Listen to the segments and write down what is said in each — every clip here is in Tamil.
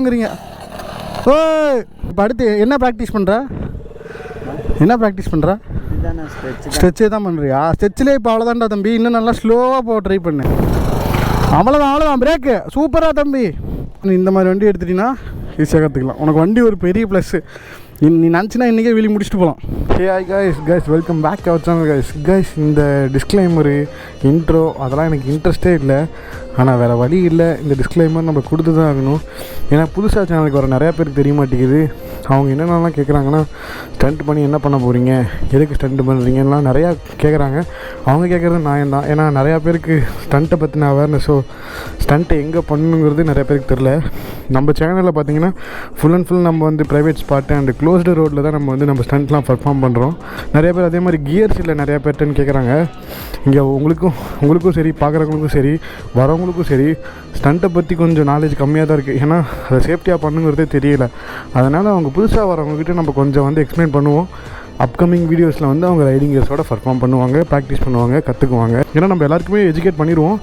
கழட்டுவோங்கிறீங்க. ஓய் இப்போ அடுத்து என்ன ப்ராக்டிஸ் பண்ணுற? ஸ்ட்ரெச்சே தான் பண்ணுறியா? ஸ்ட்ரெச்சிலே இப்போ அவ்வளோதான்டா தம்பி. இன்னும் நல்லா ஸ்லோவாக போக ட்ரை பண்ணு. அவ்வளோதான் பிரேக்கு. சூப்பராக தம்பி. இந்த மாதிரி வண்டி எடுத்துட்டீங்கன்னா ஈஸியாக கற்றுக்கலாம். உனக்கு வண்டி ஒரு பெரிய ப்ளஸ்ஸு. நீ நினச்சினா இன்றைக்கே வெளியே முடிச்சுட்டு போகலாம். Hey hi guys welcome back our channel guys. இந்த டிஸ்க்ளைமரு இன்ட்ரோ அதெல்லாம் எனக்கு இன்ட்ரெஸ்ட்டே இல்லை. ஆனால் வேறு வழி இல்லை, இந்த டிஸ்க்ளைமர் நம்ம கொடுத்து தான் ஆகணும். ஏன்னா புதுசாக சேனலுக்கு வர நிறையா பேருக்கு தெரிய மாட்டேங்குது. அவங்க என்னென்னலாம் கேட்குறாங்கன்னா, ஸ்டண்ட் பண்ணி என்ன பண்ண போகிறீங்க, எதுக்கு ஸ்டண்ட் பண்ணுறீங்கலாம் நிறையா கேட்குறாங்க. அவங்க கேட்குறது நான் தான். ஏன்னா நிறையா பேருக்கு ஸ்டண்ட்டை பற்றின அவேர்னஸோ ஸ்டண்ட்டை எங்கே பண்ணணுங்கிறது நிறையா பேருக்கு தெரில. நம்ம சேனலில் பார்த்தீங்கன்னா ஃபுல் அண்ட் ஃபுல் நம்ம வந்து ப்ரைவேட் ஸ்பாட்டு அண்ட் க்ளோஸ்டு ரோட்டில் தான் நம்ம ஸ்டண்ட்லாம் பர்ஃபார்ம் பண்ணுறோம். நிறைய பேர் அதே மாதிரி கியர்ஸ் இல்லை நிறையா பேர்ட்டன்னு கேட்குறாங்க. இங்கே உங்களுக்கும் சரி, பார்க்குறவங்களுக்கும் சரி, வரவங்களுக்கும் சரி, ஸ்டண்ட்டை பற்றி கொஞ்சம் நாலேஜ் கம்மியாக தான் இருக்குது. ஏன்னா அதை சேஃப்டியாக பண்ணுங்கிறதே தெரியல. அதனால் அவங்க புதுசாக வரவங்ககிட்ட நம்ம கொஞ்சம் வந்து எக்ஸ்பிளைன் பண்ணுவோம். அப்கமிங் வீடியோஸில் வந்து அவங்க ரைடிங் கியர்ஸோட பர்ஃபார்ம் பண்ணுவாங்க, ப்ராக்டிஸ் பண்ணுவாங்க, கற்றுக்குவாங்க. ஏன்னா நம்ம எல்லாருக்குமே எஜுகேட் பண்ணிடுவோம்.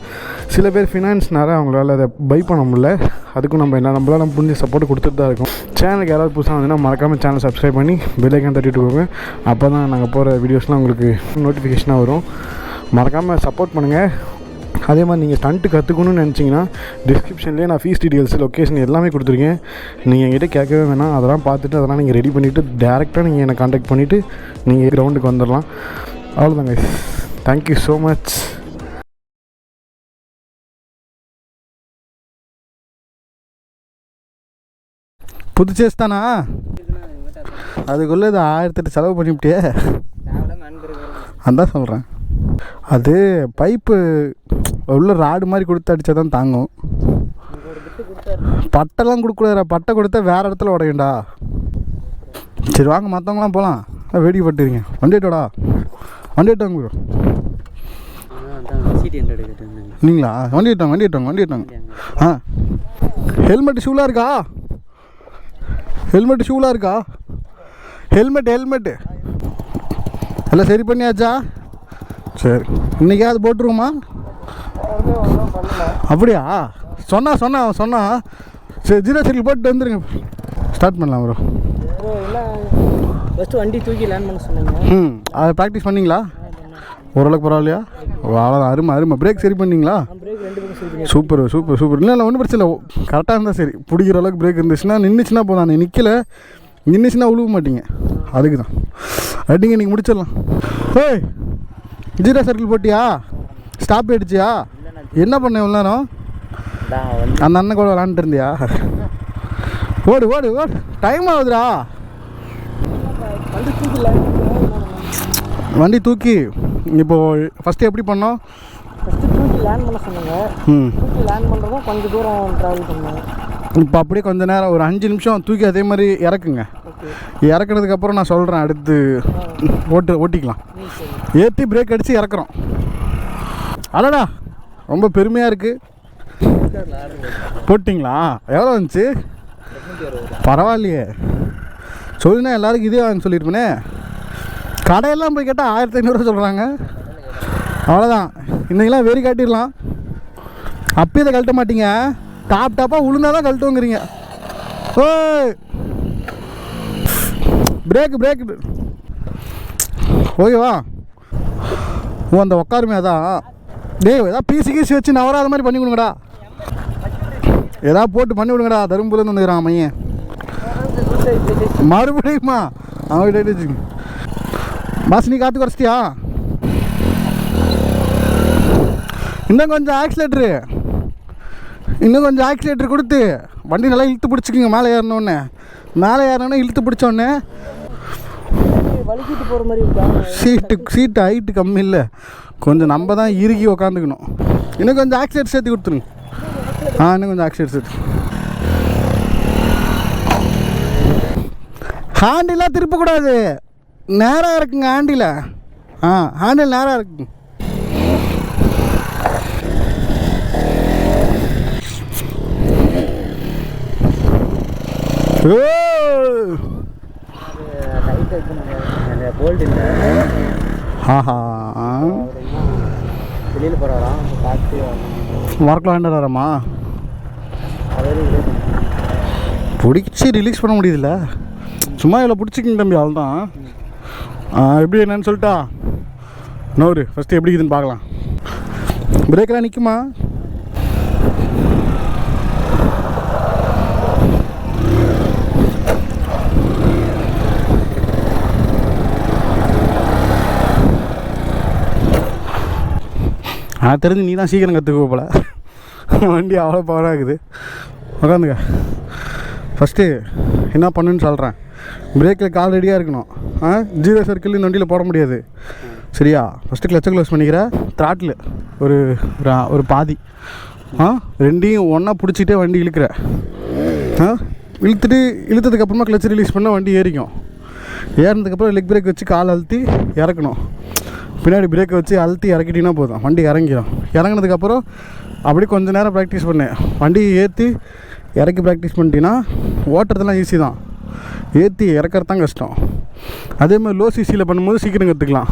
சில பேர் ஃபினான்ஸ்னால அவங்களால அதை பை பண்ண முடியல. அதுக்கும் நம்மளால் புரிஞ்ச சப்போர்ட் கொடுத்துட்டு தான் இருக்கோம். சேனலுக்கு யாராவது புதுசாக வந்துன்னா மறக்காமல் சேனல் சப்ஸ்கிரைப் பண்ணி பெல் ஐக்கான் தட்டிட்டு போங்க. அப்போ தான் நாங்கள் போகிற வீடியோஸ்லாம் உங்களுக்கு நோட்டிஃபிகேஷனாக வரும். மறக்காமல் சப்போர்ட் பண்ணுங்கள். அதே மாதிரி நீங்கள் ஸ்டண்ட்டு கற்றுக்கணும்னு நினச்சிங்கன்னா டிஸ்கிரிப்ஷன்லேயே நான் ஃபீஸ் டீட்டெயில்ஸ், லொக்கேஷன் எல்லாமே கொடுத்துருக்கேன். நீங்கள் என்கிட்ட கேட்கவே வேணாம். அதெல்லாம் பார்த்துட்டு அதெல்லாம் நீங்கள் ரெடி பண்ணிவிட்டு டேரெக்டாக நீங்கள் என்னை காண்டாக்ட் பண்ணிவிட்டு நீங்கள் கிரவுண்டுக்கு வந்துடலாம். அவ்வளோதாங்க. Thank you so much. புது சேஸ் தானா? அதுக்குள்ளே இது 1008 செலவு பண்ணிவிட்டியே. அதான் சொல்கிறேன். அது பைப்பு உள்ள ராடு மாதிரி கொடுத்து அடித்தா தான் தாங்கும். பட்டெல்லாம் கொடுக்கூடாதா? பட்டை கொடுத்தா வேறு இடத்துல உடையண்டா. சரி வாங்க, மற்றவங்களாம் போகலாம். வேடிக்கை பட்டுருங்க. வண்டிட்டோடா, வண்டிட்டாங்க ப்ரோ. நீங்களா? வண்டிட்டாங்க. ஆ, ஹெல்மெட் ஷூலாம் இருக்கா? ஹெல்மெட்டு எல்லாம் சரி பண்ணியாச்சா? சரி, இன்றைக்காவது போட்டுருவோமா? அப்படியா? சொன்னா சரி, 0 சைக்கிள் போட்டு வந்துடுங்க. ஸ்டார்ட் பண்ணலாம் ப்ரோ. ஃபஸ்ட்டு வண்டி தூக்கி லேண்ட் பண்ண சொன்னீங்க. அதை ப்ராக்டிஸ் பண்ணிங்களா? ஓரளவுக்கு பரவாயில்லையா? அவ்வளோதான். அருமை. பிரேக் சரி பண்ணிங்களா? சூப்பர். இல்லை ஒன்றும் பிரச்சனை இல்லை. கரெக்டாக இருந்தால் சரி. பிடிக்கிற அளவுக்கு பிரேக் இருந்துச்சுன்னா, நின்றுச்சுன்னா போதும். நான் நின்றுச்சுன்னா உழுவ மாட்டீங்க. அதுக்கு தான் அடிங்க. நீங்கள் முடிச்சிடலாம். ஏய், 0 சர்க்கிள் போட்டியா? ஸ்டாப் ஆகிடுச்சியா? என்ன பண்ண இவ்வளோ நேரம்? அந்த அண்ணன் கூட விளாண்டுட்டு இருந்தியா? ஓடு. டைம் ஆகுதுடா. வண்டி தூக்கி இப்போது ஃபஸ்ட்டு எப்படி பண்ணோம்? தூக்கி லேண்ட் பண்ண சொன்னாங்க. தூக்கி லேண்ட் பண்ணுறதும் கொஞ்சம் தூரம் ட்ராவல் பண்ணாங்க. இப்போ அப்படியே கொஞ்சம் நேரம் ஒரு 5 நிமிஷம் தூக்கி அதே மாதிரி இறக்குங்க. இறக்குனதுக்கப்புறம் நான் சொல்கிறேன். அடுத்து ஓட்டிக்கலாம். ஏற்றி பிரேக் அடித்து இறக்குறோம். அடடா, ரொம்ப பெருமையாக இருக்குது. போட்டிங்களா? எவ்வளோ வந்துச்சு? பரவாயில்லையே. சொல்லினா எல்லாருக்கும் இதே வாங்க சொல்லியிருப்பேனே. கடையெல்லாம் போய் கேட்டால் 1500 சொல்கிறாங்க. அவ்வளோதான். இன்றைக்கெல்லாம் வெறி காட்டிடலாம். அப்பயே இதை கழட்ட மாட்டீங்க. டாப்பாக உளுந்தால் தான் கழட்டுவோங்கிறீங்க. ஓய், பிரேக்கு ஓகேவா? அந்த உட்காருமே. அதான் டேய், ஏதாவது பீசி வச்சு நவராத மாதிரி பண்ணி கொடுங்கடா. ஏதாவது போட்டு பண்ணி விடுங்கடா. தரும்புலேருந்து வந்துக்கிறான் மையன். மறுபடியுமா? அவங்ககிட்ட பாஸ், நீ காற்று குறைச்சிட்டியா? இன்னும் கொஞ்சம் ஆக்சிலேட்டரு கொடுத்து வண்டி நல்லா இழுத்து பிடிச்சிக்கிங்க. மேலே ஏறினோடனே இழுத்து பிடிச்சோடனே வலிக்கிட்டு போகிற மாதிரி இருக்கா? சீட்டு ஹைட்டு கம்மி இல்லை. கொஞ்சம் நம்ம தான் இறுகி உக்காந்துக்கணும். இன்னும் கொஞ்சம் ஆக்சிலேட்டர் சேர்த்து கொடுத்துருங்க. இன்னும் கொஞ்சம் ஆக்சிலேட்டர் சேர்த்து. ஹேண்டிலாக திருப்பக்கூடாது. நேராக இருக்குங்க ஹேண்டில். ஹேண்டில் நேராக இருக்குங்க. வெளியில் போகிறாராம், பார்த்து ஒர்க்கில் வேண்டாராம்மா. பிடிச்சி ரிலீஸ் பண்ண முடியுதுல்ல, சும்மா இவ்வளோ பிடிச்சிக்கிங்க தம்பி, அவ்வளோதான். எப்படி என்னன்னு சொல்லிட்டா நோரு ஃபஸ்ட்டு எப்படி இருக்குதுன்னு பார்க்கலாம். பிரேக்கெலாம் நிற்குமா? தெரிஞ்சு நீ தான் சீக்கிரம் கற்றுக்க போல, வண்டி அவ்வளோ பவராக இருக்குது. உட்காந்துக்க. ஃபஸ்ட்டு என்ன பண்ணுன்னு சொல்கிறேன். பிரேக்கில் கால் ரெடியாக இருக்கணும். 0 சர்க்கிள் இந்த வண்டியில் போட முடியாது, சரியா? ஃபஸ்ட்டு கிளச்சை க்ளோஸ் பண்ணிக்கிற. த்ராட்டில் ஒரு பாதி ரெண்டையும் ஒன்றா பிடிச்சிட்டே வண்டி இழுக்கிற. இழுத்ததுக்கப்புறமா கிளச்சை ரிலீஸ் பண்ணால் வண்டி ஏறிக்கும். ஏறினதுக்கப்புறம் லெக் பிரேக் வச்சு கால் அழுத்தி இறக்கணும். பின்னாடி பிரேக்கை வச்சு அழுத்தி இறக்கிட்டிங்கன்னா போதும், வண்டி இறங்கிடும். இறங்கினதுக்கப்புறம் அப்படியே கொஞ்சம் நேரம் ப்ராக்டிஸ் பண்ணேன். வண்டி ஏற்றி இறக்கி ப்ராக்டிஸ் பண்ணிட்டீங்கன்னா ஓட்டுறதுலாம் ஈஸி தான், ஏற்றி இறக்கிறது தான் கஷ்டம். அதே மாதிரி லோ சிசியில் பண்ணும்போது சீக்கிரம் கற்றுக்கலாம்.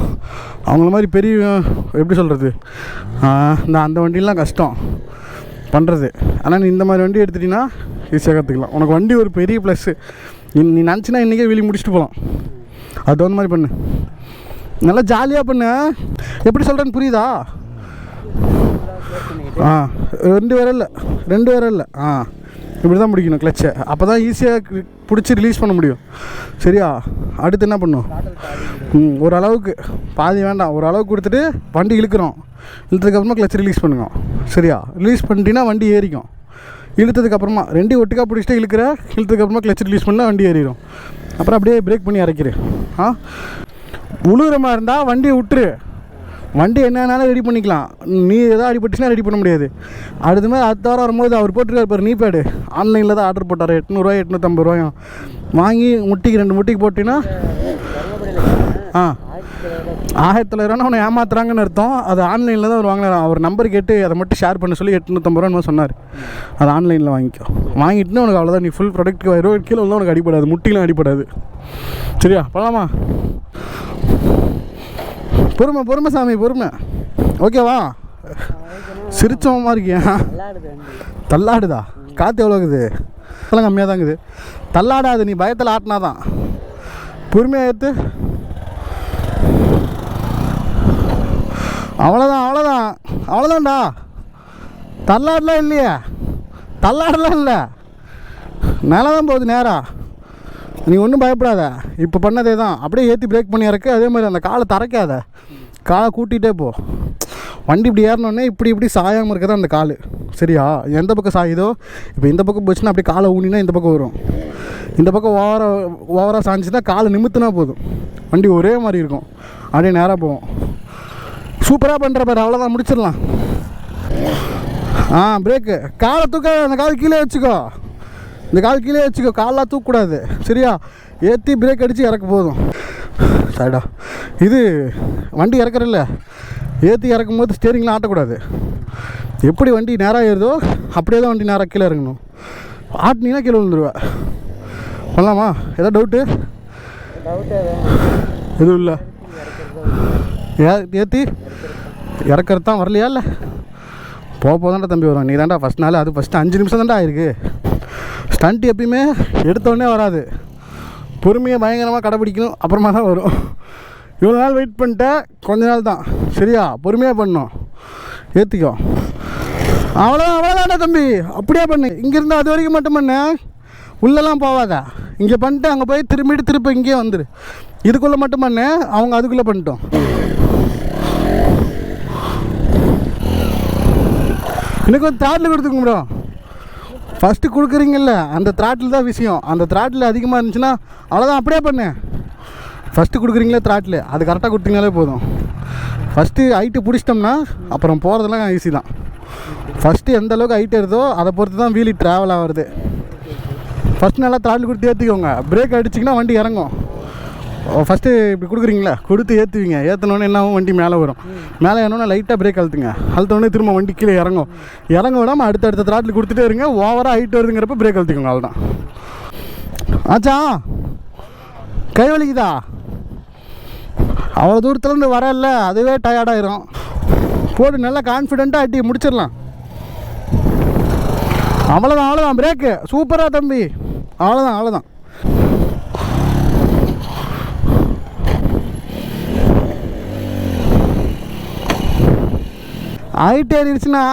அவங்கள மாதிரி பெரிய எப்படி சொல்கிறது, அந்த வண்டியெலாம் கஷ்டம் பண்ணுறது. ஆனால் நீ இந்த மாதிரி வண்டி எடுத்துட்டிங்கன்னா ஈஸியாக கற்றுக்கலாம். உனக்கு வண்டி ஒரு பெரிய ப்ளஸ்ஸு. நீ நினச்சினா இன்றைக்கே வெளியே முடிச்சுட்டு போகலாம். அது தகுந்த மாதிரி பண்ணு, நல்லா ஜாலியாக பண்ணு. எப்படி சொல்கிறேன்னு புரியுதா? 2 விரல் இப்படி தான் பிடிக்கணும் கிளச்சை. அப்போ தான் ஈஸியாக பிடிச்சி ரிலீஸ் பண்ண முடியும், சரியா? அடுத்து என்ன பண்ணும், ஓரளவுக்கு பாதி வேண்டாம், ஓரளவுக்கு கொடுத்துட்டு வண்டி இழுக்கிறோம். இழுத்ததுக்கப்புறமா கிளச்சை ரிலீஸ் பண்ணுங்க, சரியா? ரிலீஸ் பண்ணிட்டீங்கன்னா வண்டி ஏறிக்கும். இழுத்ததுக்கப்புறமா ரெண்டையும் ஒட்டுக்கா பிடிச்சிட்டு இழுத்ததுக்கப்புறமா கிளச்சை ரிலீஸ் பண்ணால் வண்டி ஏறிடும். அப்புறம் அப்படியே பிரேக் பண்ணி இறக்கிறேன். உழுகிற மாதிரி இருந்தால் வண்டியை விட்டுரு, வண்டி என்னன்னாலும் ரெடி பண்ணிக்கலாம். நீ எதாவது அடிபட்டுச்சுன்னா ரெடி பண்ண முடியாது. அடுத்த மாதிரி அடுத்த வாரம் வரும்போது அவர் போட்டிருக்காரு பாரு, நீ பேடு ஆன்லைனில் தான் ஆர்டர் போட்டார். 800 850 ரூபாயும் வாங்கி முட்டிக்கு 2 முட்டிக்கு போட்டிங்கன்னா 1900 ரூபா அவனை ஏமாத்துறாங்கன்னு அர்த்தம். அது ஆன்லைனில் தான் அவர் வாங்கினார். அவர் நம்பர் கேட்டு அதை மட்டும் ஷேர் பண்ண சொல்லி 850 ரூபான்னு சொன்னார். அது ஆன்லைனில் வாங்கிட்டுன்னு உனக்கு அவ்வளோதான். நீ ஃபுல் ப்ராடக்ட்டுக்கு 20 கிலோ தான் உனக்கு அடிப்படாது, முட்டிலாம் அடிப்படாது, சரியா? பண்ணலாமா? பொறுமை சாமி, பொறுமை. ஓகேவா? சிரிச்சவமா இருக்கியா? தள்ளாடுதா? காற்று எவ்வளோ இருக்குது? அதெல்லாம் கம்மியாக தான் இருக்குது. தள்ளாடாது, நீ பயத்தில் ஆட்டினா தான். பொறுமையாக ஏற்று. அவ்வளோதான்டா. தள்ளாடலாம் இல்லையா? தள்ளாடலாம் இல்லை, மேலே தான் போகுது நேராக. நீ ஒன்றும் பயப்படாத. இப்போ பண்ணதே தான். அப்படியே ஏற்றி பிரேக் பண்ணி இறக்கு. அதே மாதிரி அந்த காலை தரைக்காத, காலை கூட்டிகிட்டே போ. வண்டி இப்படி ஏறினோடனே இப்படி சாயாமல் இருக்க தான் அந்த கால், சரியா? எந்த பக்கம் சாயுதோ, இப்போ இந்த பக்கம் போச்சுன்னா அப்படியே காலை ஊனினா இந்த பக்கம் வரும். இந்த பக்கம் ஓவராக சாஞ்சுன்னா காலை நிமித்துனா போதும், வண்டி ஒரே மாதிரி இருக்கும், அப்படியே நேராக போவோம். சூப்பராக பண்ணுற பாரு, அவ்வளோதான், முடிச்சிடலாம். பிரேக்கு காலை தூக்க, அந்த கால் கீழே வச்சுக்கோ, இந்த கால் கீழே வச்சுக்கோ, காலெலாம் தூக்கக்கூடாது, சரியா? ஏற்றி பிரேக் அடித்து இறக்க போதும். சரிடா, இது வண்டி இறக்குறல்ல, ஏற்றி இறக்கும் போது ஸ்டேரிங்லாம் ஆட்டக்கூடாது. எப்படி வண்டி நேராக ஏறுதோ அப்படியே தான் வண்டி நேராக கீழே இறங்கணும். ஆட்டினீங்கன்னா கீழே விழுந்துருவேன். பண்ணலாமா? ஏதாவது டவுட்டு? எதுவும் இல்லை. ஏற்றி இறக்கிறது தான் வரலையா? இல்லை, போதாண்டா தம்பி வரும். நீ தாண்டா ஃபஸ்ட் நாள், அது ஃபஸ்ட்டு 5 நிமிஷம் தாண்டா ஆயிருக்கு. ஸ்டண்ட் எப்பயுமே எடுத்தோடனே வராது, பொறுமையாக பயங்கரமாக கடைப்பிடிக்கணும், அப்புறமா தான் வரும். இவ்வளோ நாள் வெயிட் பண்ணிட்டேன், கொஞ்ச நாள் தான், சரியா? பொறுமையாக பண்ணணும், ஏற்றிக்கோ. அவ்வளோதான்டா தம்பி, அப்படியே பண்ணு. இங்கேருந்து அது வரைக்கும் மட்டும் பண்ணு, உள்ளெல்லாம் போவாத. இங்கே பண்ணிட்டு அங்கே போய் திருப்பி இங்கேயே வந்துடு. இதுக்குள்ளே மட்டும் பண்ணு, அவங்க அதுக்குள்ளே பண்ணிட்டோம். எனக்கு வந்து த்ராட்டில் கொடுத்துக்க ப்ரோ. ஃபஸ்ட்டு கொடுக்குறீங்கல்ல, அந்த த்ராட்டில் தான் விஷயம். அந்த த்ராட்டில் அதிகமாக இருந்துச்சுன்னா அவ்வளோதான், அப்படியே பண்ணு. ஃபஸ்ட்டு கொடுக்குறீங்களே த்ராட்டில், அது கரெக்டாக கொடுத்தீங்கனாலே போதும். ஃபஸ்ட்டு ஹைட்டு பிடிச்சிட்டோம்னா அப்புறம் போகிறதெல்லாம் ஈஸி தான். ஃபஸ்ட்டு எந்த அளவுக்கு ஹைட் ஏறுதோ அதை பொறுத்து தான் வீலி ட்ராவல் ஆகிறது. ஃபஸ்ட்டு நல்லா த்ராட்டில் கொடுத்து ஏற்றிக்கோங்க. பிரேக் அடிச்சிங்கன்னா வண்டி இறங்கும். ஃபஸ்ட்டு இப்படி கொடுக்குறீங்களா, கொடுத்து ஏற்றுவீங்க. ஏற்றினோடனே என்ன ஆகும், வண்டி மேலே வரும். மேலே ஏறினோன்னா லைட்டாக பிரேக் அழுத்துனோடனே திரும்ப வண்டி கீழே இறங்க விடாமல் அடுத்த த்ராட்டில் கொடுத்துட்டே இருங்க. ஓவராக ஹைட் வருதுங்கிறப்ப பிரேக் அழுத்திக்கோங்க, அவ்வளோதான். ஆச்சா, கை வலிக்குதா? அவ்வளோ தூரத்துலேருந்து வரல, அதுவே டயர்டாயிரும். போட்டு நல்லா கான்ஃபிடென்ட்டாக அட்டி முடிச்சிடலாம். அவ்வளோதான் பிரேக்கு. சூப்பராக தம்பி. அவ்வளோதான் அவ்வளோதான். ஹைட் ஏறிடுச்சுன்னா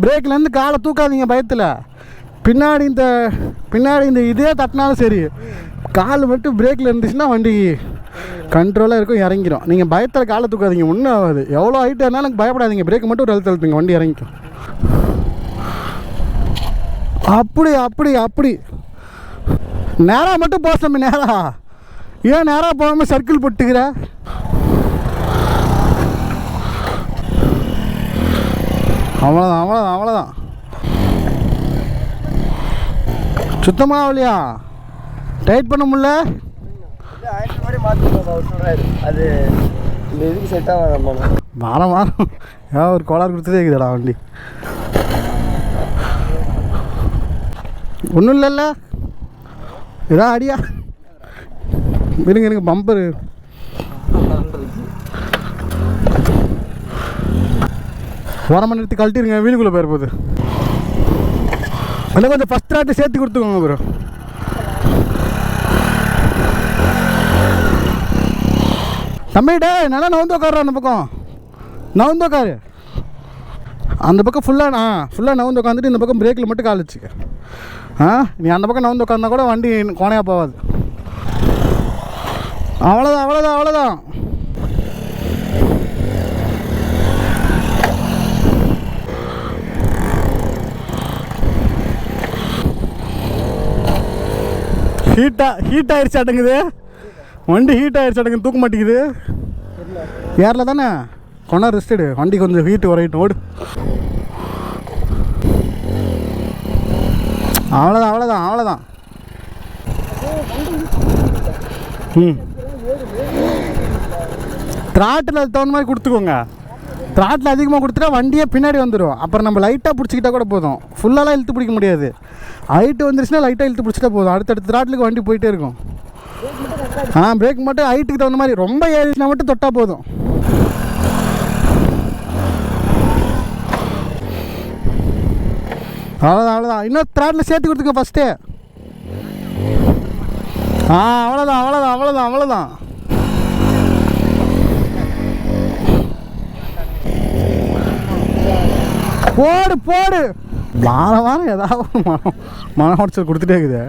பிரேக்லேருந்து காலை தூக்காதீங்க பயத்தில். பின்னாடி இந்த இதே தட்டினாலும் சரி, கால் மட்டும் பிரேக்கில் இருந்துச்சுன்னா வண்டி கண்ட்ரோலாக இருக்கும், இறங்கிடும். நீங்கள் பயத்தில் காலை தூக்காதீங்க, ஒன்றும் ஆகாது. எவ்வளோ ஹைட்டாக இருந்தாலும் பயப்படாதீங்க, பிரேக் மட்டும் ஒரு அழுத்துங்க, வண்டி இறங்கிக்கும். அப்படி அப்படி அப்படி நேராக மட்டும் போக தம்பி, நேராக ஏன் நேராக போகாமல் சர்க்கிள் போட்டுக்கிற? அவ்வளோதான் அவ்வளோதான் அவ்வளோதான். சுத்தமாக இல்லையா? டைட் பண்ண முடியல. அது இந்த இதுக்கு செட் ஆகாது. வாரம் ஏன் ஒரு கோளாறு கொடுத்ததே இருக்குதுடா வண்டி. ஒன்றும் இல்லைல்ல, இதான் அடியா. எனக்கு பம்பரு ஓரமாக நிறுத்தி கழட்டிருங்க, வீலுக்குள்ளே போயிட போகுது. அதில் கொஞ்சம் ஃபஸ்ட் ராட்டு சேர்த்து கொடுத்துக்கோங்க ப்ரோ. தம்பிடே நல்லா நவுந்து உட்காரு, அந்த பக்கம் நவுந்து உட்காரு. அந்த பக்கம் ஃபுல்லாக நவுந்து உட்காந்துட்டு இந்த பக்கம் பிரேக்கில் மட்டும் கால் வச்சுக்க. நீ அந்த பக்கம் நவுந்து உட்காந்தா கூட வண்டி கோணையாக போகாது. அவ்வளோதான் அவ்வளோதான் அவ்வளோதான். ஹீட் ஆயிடுச்சு அடங்குது வண்டி, ஹீட் ஆயிடுச்சு அடங்குது, தூக்க மாட்டேங்குது. ஏரில் தானே கொண்டா ரெஸ்ட் எடு, வண்டி கொஞ்சம் ஹீட்டு குறையிட்டும், ஓடு. அவ்வளோதான் அவ்வளோதான் அவ்வளோதான். த்ராட்டில் அது தகுந்த மாதிரி கொடுத்துக்கோங்க. த்ராட்டில் அதிகமாக கொடுத்துட்டா வண்டியே பின்னாடி வந்துடும். அப்புறம் நம்ம லைட்டாக பிடிச்சிக்கிட்டா கூட போதும், ஃபுல்லாலாம் இழுத்து பிடிக்க முடியாது. ஹைட்டு வந்துருச்சுன்னா லைட்டாக இழுத்து பிடிச்சிட்டா போதும், அடுத்தடுத்த த்ராட்டிலுக்கு வண்டி போயிட்டே இருக்கும். பிரேக் மட்டும் ஹைட்டுக்கு தகுந்த மாதிரி, ரொம்ப ஏறிச்சுனா மட்டும் தொட்டால் போதும். அவ்வளோதான் அவ்வளோதான். இன்னும் த்ராட்டில் சேர்த்து கொடுத்துங்க ஃபஸ்ட்டு. அவ்வளோதான் அவ்வளோதான் அவ்வளோதான் அவ்வளோதான். போடு போடு. வாரம் ஏதாவது மன உடச்சல் கொடுத்துட்டே இருக்குது.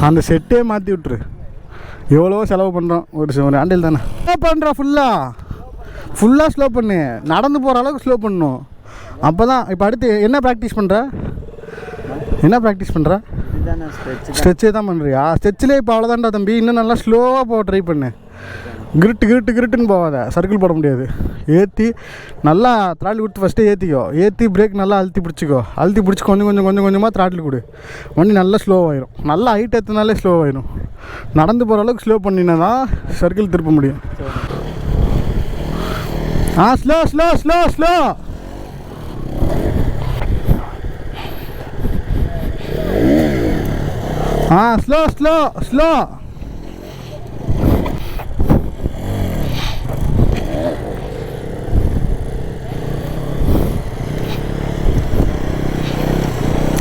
அந்த செட்டே மாற்றி விட்டுரு. எவ்வளோ செலவு பண்ணுறோம், ஒரு ஹேண்டில் தானே பண்ணுறோம். ஃபுல்லாக ஸ்லோ பண்ணு, நடந்து போகிற அளவுக்கு ஸ்லோ பண்ணணும். அப்போ தான். இப்போ அடுத்து என்ன ப்ராக்டிஸ் பண்ணுற? ஸ்ட்ரெச்சே தான் பண்ணுறியா? ஸ்ட்ரெச்சிலே இப்போ அவ்வளோதான்டா தம்பி. இன்னும் நல்லா ஸ்லோவாக போக ட்ரை பண்ணு. கிருட்டுன்னு போகாத, சர்க்கிள் போட முடியாது. ஏற்றி நல்லா த்ராட்டில் விட்டு ஃபஸ்ட்டே ஏற்றிக்கோ. ஏற்றி பிரேக் நல்லா அழுத்தி பிடிச்சிக்கோ. அழுத்தி பிடிச்சி கொஞ்சமாக த்ராட்டில் கொடு. வண்டி நல்லா ஸ்லோவாகிடும். நல்லா ஹைட் ஏற்றினாலே ஸ்லோவாகிடும். நடந்து போகிற அளவுக்கு ஸ்லோ பண்ணினா தான் சர்க்கிள் திருப்ப முடியும். Slow slow slow slow. Slow slow slow.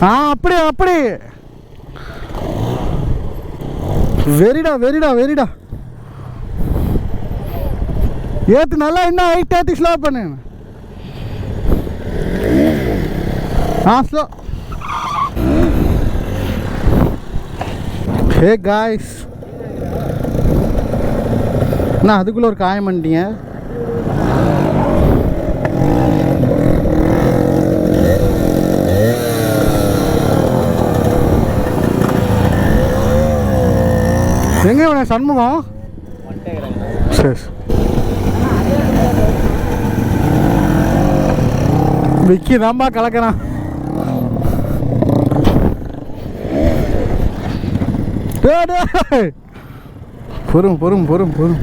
அப்படி வெரிடா. ஏத்து நல்லா, இன்னும் ஹைட் ஏற்றி ஸ்லோ பண்ணு. ஸ்லோ. ஹே காய்ஸ், நான் அதுக்குள்ளே ஒரு காயம் பண்ணிட்டீங்க. எங்கே இவன சண்முகம்? சரி, விக்கி தான்பா கலக்கிறான். பொறும். போடு.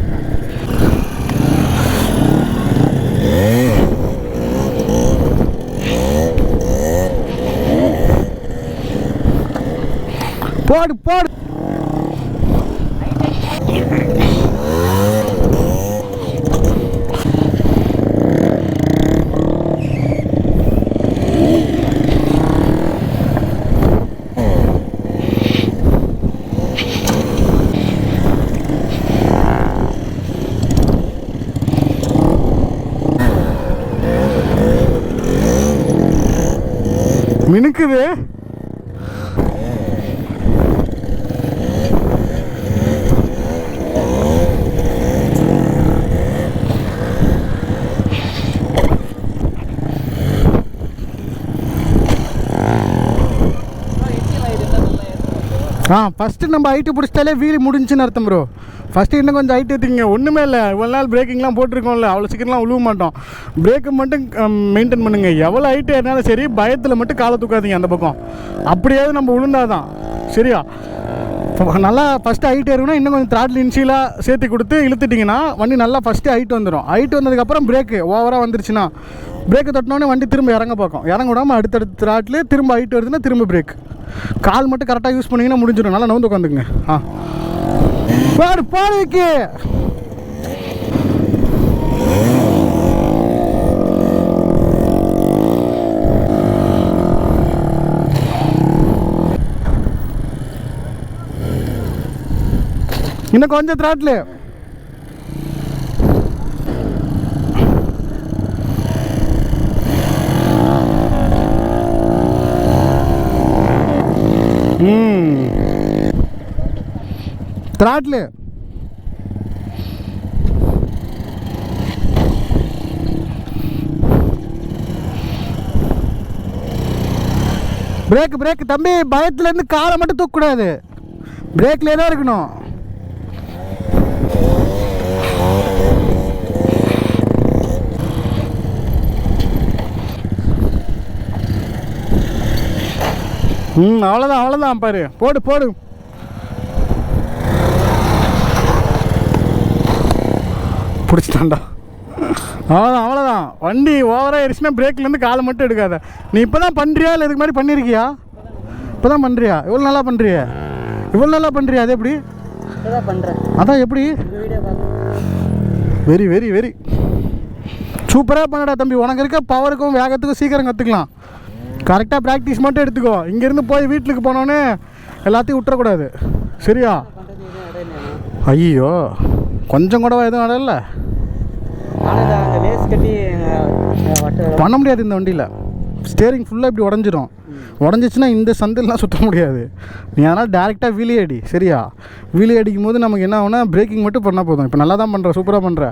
மினுக்குது. ஃபஸ்ட்டு நம்ம ஹைட்டு பிடிச்சிட்டாலே வீல் முடிஞ்சுன்னு அர்த்தம் ப்ரோ. ஃபஸ்ட்டு இன்னும் கொஞ்சம் ஹைட் ஏற்றிங்க. ஒன்றுமே இல்லை, இவ்வளோ நாள் பிரேக்கிங்லாம் போட்டிருக்கோம்ல, அவ்வளோ சீக்கிரம்லாம் உழுவ மாட்டோம். பிரேக்கை மட்டும் மெயின்டைன் பண்ணுங்கள். எவ்வளோ ஹைட்டு ஏறினாலும் சரி, பயத்தில் மட்டும் காலை தூக்காதீங்க அந்த பக்கம். அப்படியாவது நம்ம உளுந்தாதான் சரியா. நல்லா ஃபஸ்ட்டு ஹைட் ஏறுனா இன்னும் கொஞ்சம் த்ராட்டில் இன்ஷியலாக சேர்த்து கொடுத்து இழுத்துட்டிங்கன்னா வண்டி நல்லா ஃபஸ்ட்டு ஹைட் வந்துடும். ஹைட் வந்ததுக்கப்புறம் பிரேக்கு ஓவராக வந்துருச்சுன்னா பிரேக்கை தொட்டினோடனே வண்டி திரும்ப இறங்க பார்க்கும். இறங்க விடாமல் அடுத்தடுத்த த்ராட்லேயே திரும்ப ஹைட் வருதுன்னா திரும்ப பிரேக். கால் மட்டும் கரெக்டாக யூஸ் பண்ணிங்கன்னா முடிஞ்சிடும். நல்லா நவுந்து உட்காந்துக்குங்க. பாடுக்கு இன்னும் கொஞ்சம் த்ராட்லு. த்ராட்லு பிரேக் பிரேக் தம்பி. பயத்துலேருந்து காலை மட்டும் தூக்கக்கூடாது, பிரேக்லேயே தான் இருக்கணும். அவ்வளோதான் அவ்வளோதான் பாரு. போடு போடு. பிடிச்சிட்டான்டா. அவ்வளோதான் அவ்வளோதான். வண்டி ஓவராக ஆயிடுச்சுன்னா பிரேக்லேருந்து காலை மட்டும் எடுக்காத. நீ இப்போ தான் பண்ணுறியா இல்லை இதுக்கு மாதிரி பண்ணியிருக்கியா? இப்போ தான் பண்ணுறியா? இவ்வளோ நல்லா பண்ணுறியா? இவ்வளோ நல்லா பண்ணுறியா? அது எப்படி பண்ணுறேன்? அதான் எப்படி? வெரி வெரி வெரி சூப்பராக பண்ணடா தம்பி. உனக்கு இருக்க பவருக்கும் வேகத்துக்கும் சீக்கிரம் கற்றுக்கலாம். கரெக்டாக ப்ராக்டிஸ் மட்டும் எடுத்துக்கோ. இங்கேருந்து போய் வீட்டுக்கு போனோன்னே எல்லாத்தையும் விட்டுறக்கூடாது சரியா. ஐயோ கொஞ்சம் கூட எதுவும் நடல பண்ண முடியாது இந்த வண்டியில். ஸ்டேரிங் ஃபுல்லாக இப்படி உடஞ்சிரும். உடஞ்சிச்சின்னா இந்த சந்திலாம் சுற்ற முடியாது. நீ அதனால் டேரெக்டாக வீலி அடி சரியா. வீலி அடிக்கும் போது நமக்கு என்ன ஆகுனா பிரேக்கிங் மட்டும் பண்ணால் போதும். இப்போ நல்லா தான் பண்ணுற, சூப்பராக பண்ணுற.